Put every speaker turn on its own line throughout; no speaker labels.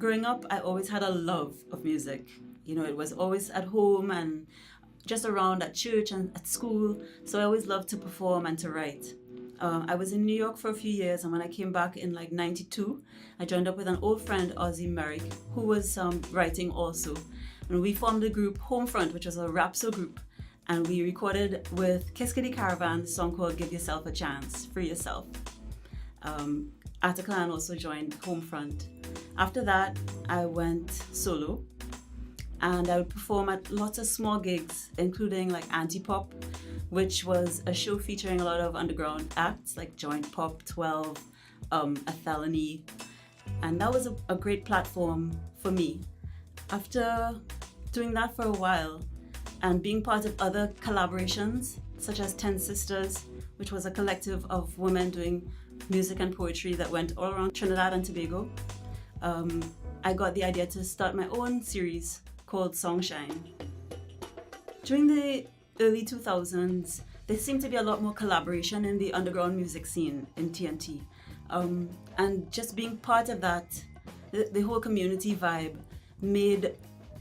growing up, I always had a love of music. You know, it was always at home and just around at church and at school. So I always loved to perform and to write. I was in New York for a few years, and when I came back in like '92, I joined up with an old friend, Ozzy Merrick, who was writing also. And we formed a group, Homefront, which was a rapso group. And we recorded with Kiss Kitty Caravan a song called Give Yourself a Chance, Free Yourself. Ataclan also joined Homefront. After that, I went solo, and I would perform at lots of small gigs, including like Anti-Pop, which was a show featuring a lot of underground acts like Joint Pop, 12, A Felony, and that was a great platform for me. After doing that for a while and being part of other collaborations, such as 10 Sisters, which was a collective of women doing music and poetry that went all around Trinidad and Tobago, I got the idea to start my own series called Songshine. During the early 2000s, there seemed to be a lot more collaboration in the underground music scene in TNT. And just being part of that, the whole community vibe made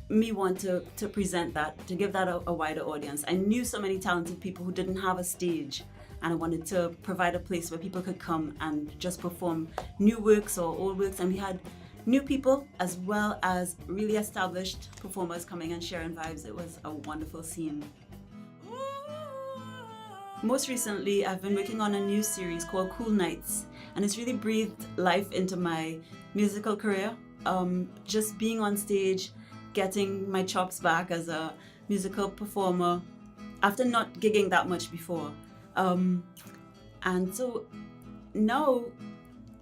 me want to present that, to give that a wider audience. I knew so many talented people who didn't have a stage, and I wanted to provide a place where people could come and just perform new works or old works. And we had new people as well as really established performers coming and sharing vibes. It was a wonderful scene. Most recently, I've been working on a new series called Cool Nights, and it's really breathed life into my musical career. Just being on stage, getting my chops back as a musical performer after not gigging that much before. And so now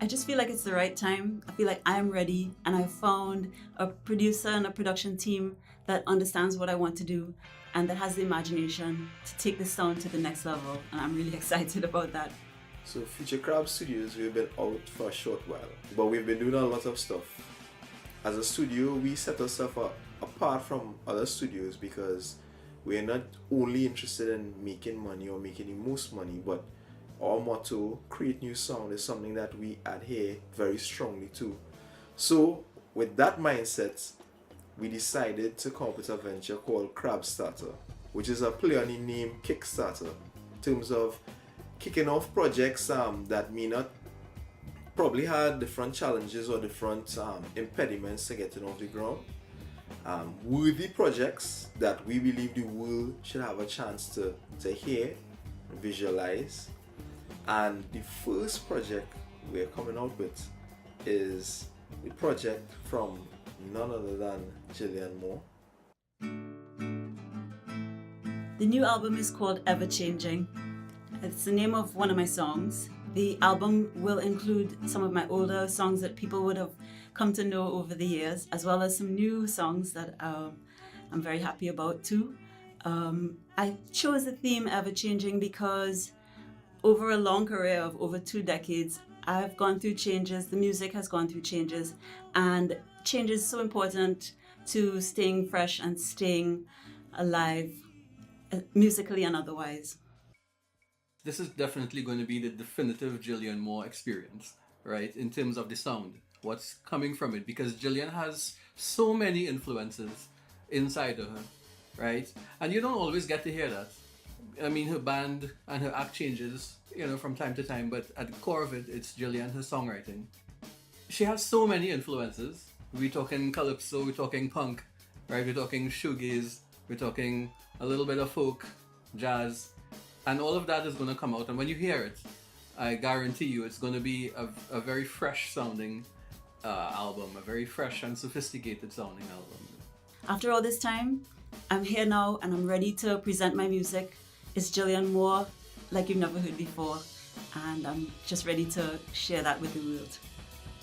I just feel like it's the right time. I feel like I'm ready, and I found a producer and a production team that understands what I want to do and that has the imagination to take this sound to the next level, and I'm really excited about that.
So Future Crab Studios, we've been out for a short while, but we've been doing a lot of stuff. As a studio, we set ourselves apart from other studios because we're not only interested in making money or making the most money, but our motto, create new sound, is something that we adhere very strongly to. So with that mindset, we decided to come up with a venture called Crab Starter, which is a play on the name Kickstarter, in terms of kicking off projects that may not probably had different challenges or different impediments to getting off the ground. Worthy projects that we believe the world should have a chance to hear, visualize. And the first project we're coming out with is a project from none other than Gillian Moor.
The new album is called Everchanging. It's the name of one of my songs. The album will include some of my older songs that people would have come to know over the years, as well as some new songs that I'm very happy about too. I chose the theme Everchanging because over a long career of over 2 decades, I've gone through changes, the music has gone through changes, and change is so important to staying fresh and staying alive, musically and otherwise.
This is definitely going to be the definitive Gillian Moor experience, right? In terms of the sound, what's coming from it, because Gillian has so many influences inside of her, right? And you don't always get to hear that. I mean, her band and her act changes, from time to time, but at the core of it, it's Gillian, her songwriting. She has so many influences. We're talking calypso, we're talking punk, right? We're talking shoegaze, we're talking a little bit of folk, jazz, and all of that is going to come out. And when you hear it, I guarantee you it's going to be a very fresh sounding album, a very fresh and sophisticated sounding album.
After all this time, I'm here now and I'm ready to present my music. It's Gillian Moor like you've never heard before, and I'm just ready to share that with the world.